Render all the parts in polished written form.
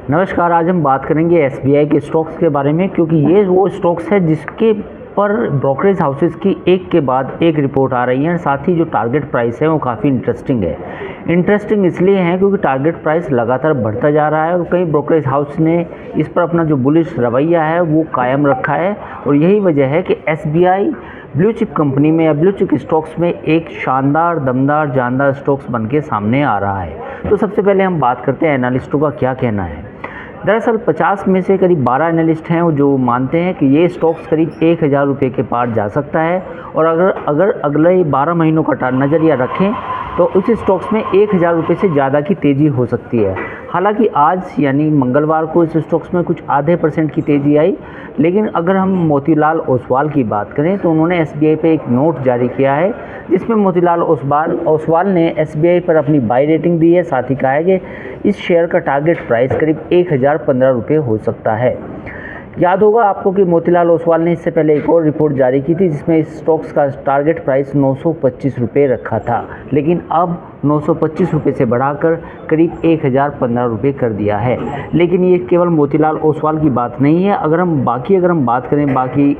नमस्कार। आज हम बात करेंगे एसबीआई के स्टॉक्स के बारे में, क्योंकि ये वो स्टॉक्स है जिसके पर ब्रोकरेज हाउसेस की एक के बाद एक रिपोर्ट आ रही है। साथ ही जो टारगेट प्राइस है वो काफ़ी इंटरेस्टिंग है। इंटरेस्टिंग इसलिए है क्योंकि टारगेट प्राइस लगातार बढ़ता जा रहा है और कई ब्रोकरेज हाउस ने इस पर अपना जो बुलिश रवैया है वो कायम रखा है। और यही वजह है कि एसबीआई ब्लू चिप कंपनी में या ब्लू चिप स्टॉक्स में एक शानदार, दमदार, जानदार स्टॉक्स बन के सामने आ रहा है। तो सबसे पहले हम बात करते हैं एनालिस्टों का क्या कहना है। दरअसल 50 में से करीब 12 एनालिस्ट हैं जो मानते हैं कि ये स्टॉक्स करीब 1000 रुपये के पार जा सकता है। और अगर अगले 12 महीनों का नज़रिया रखें तो इस स्टॉक्स में 1000 रुपये से ज़्यादा की तेज़ी हो सकती है। हालांकि आज यानी मंगलवार को इस स्टॉक्स में कुछ आधे % की तेज़ी आई, लेकिन अगर हम मोतीलाल ओसवाल की बात करें तो उन्होंने एसबीआई पे एक नोट जारी किया है जिसमें मोतीलाल ओसवाल ने एसबीआई पर अपनी बाई रेटिंग दी है। साथ ही कहा है कि इस शेयर का टारगेट प्राइस करीब 1015 रुपये हो सकता है। याद होगा आपको कि मोतीलाल ओसवाल ने इससे पहले एक और रिपोर्ट जारी की थी जिसमें इस स्टॉक्स का टारगेट प्राइस 925 रुपये रखा था, लेकिन अब 925 रुपये से बढ़ाकर करीब 1015 रुपये कर दिया है। लेकिन ये केवल मोतीलाल ओसवाल की बात नहीं है। अगर हम बात करें बाकी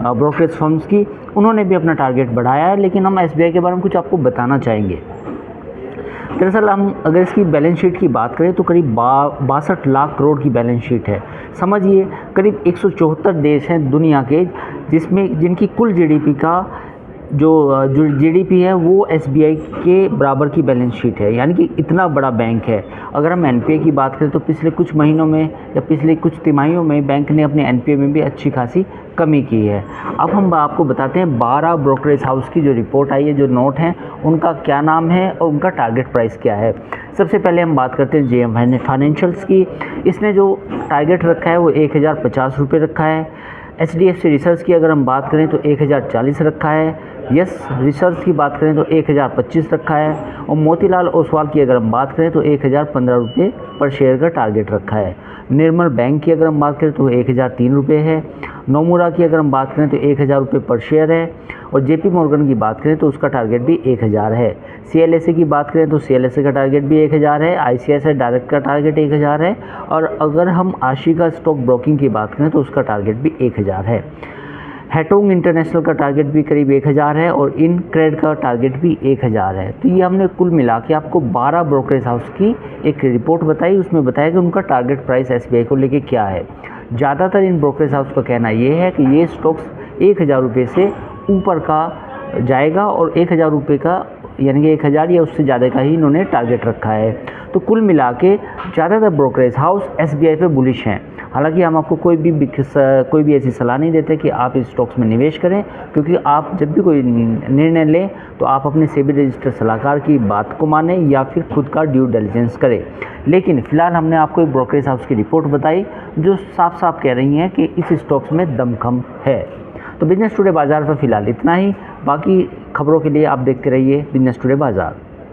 ब्रोकरेज फर्म्स की, उन्होंने भी अपना टारगेट बढ़ाया है। लेकिन हम एसबीआई के बारे में कुछ आपको बताना चाहेंगे। दरअसल हम अगर इसकी बैलेंस शीट की बात करें तो करीब 62 लाख करोड़ की बैलेंस शीट है। समझिए करीब 174 देश हैं दुनिया के जिनकी कुल जीडीपी का जो जीडीपी है वो एसबीआई के बराबर की बैलेंस शीट है, यानी कि इतना बड़ा बैंक है। अगर हम एनपीए की बात करें तो पिछले कुछ महीनों में या पिछले कुछ तिमाहियों में बैंक ने अपने एनपीए में भी अच्छी खासी कमी की है। अब हम आपको बताते हैं 12 ब्रोकरेज हाउस की जो रिपोर्ट आई है, जो नोट हैं, उनका क्या नाम है और उनका टारगेट प्राइस क्या है। सबसे पहले हम बात करते हैं जेएम फाइनेंशियल्स की। इसने जो टारगेट रखा है वो 1050 रुपये रखा है। एचडीएफसी रिसर्च की अगर हम बात करें तो 1040 रखा है। यस रिसर्च की बात करें तो 1025 रखा है। और मोतीलाल ओसवाल की अगर हम बात करें तो 1015 रुपये पर शेयर का टारगेट रखा है। निर्मल बैंक की अगर हम बात करें तो 1003 रुपये है। नोमुरा की अगर हम बात करें तो 1000 रुपये पर शेयर है। और जेपी मॉर्गन की बात करें तो उसका टारगेट भी 1000 है। सीएलएसए की बात करें तो सीएलएसए का टारगेट भी 1000 है। आईसीआईसीआई डायरेक्ट का टारगेट 1000 है। और अगर हम आशिका स्टॉक ब्रोकिंग की बात करें तो उसका टारगेट भी 1000 है। हैटोंग इंटरनेशनल का टारगेट भी करीब 1000 है और इनक्रेड का टारगेट भी 1000 है। तो ये हमने कुल मिला के आपको 12 ब्रोकरेज हाउस की एक रिपोर्ट बताई। उसमें बताया कि उनका टारगेट प्राइस एसबीआई को लेके क्या है। ज़्यादातर इन ब्रोकरेज हाउस का कहना ये है कि ये स्टॉक्स 1000 रुपये से ऊपर का जाएगा और 1000 रुपये का यानी कि 1000 या उससे ज़्यादा का ही इन्होंने टारगेट रखा है। तो कुल मिला के ज़्यादातर ब्रोकरेज हाउस एसबीआई पे बुलिश हैं। हालांकि हम आपको कोई भी ऐसी सलाह नहीं देते कि आप इस स्टॉक्स में निवेश करें, क्योंकि आप जब भी कोई निर्णय लें तो आप अपने सेबी रजिस्टर्ड सलाहकार की बात को मानें या फिर खुद का ड्यू डिलिजेंस करें। लेकिन फ़िलहाल हमने आपको एक ब्रोकरेज हाउस की रिपोर्ट बताई जो साफ साफ कह रही हैं कि इस स्टॉक्स में दमखम है। तो बिजनेस टुडे बाज़ार पर फ़िलहाल इतना ही। बाकी खबरों के लिए आप देखते रहिए बिजनेस टुडे बाज़ार।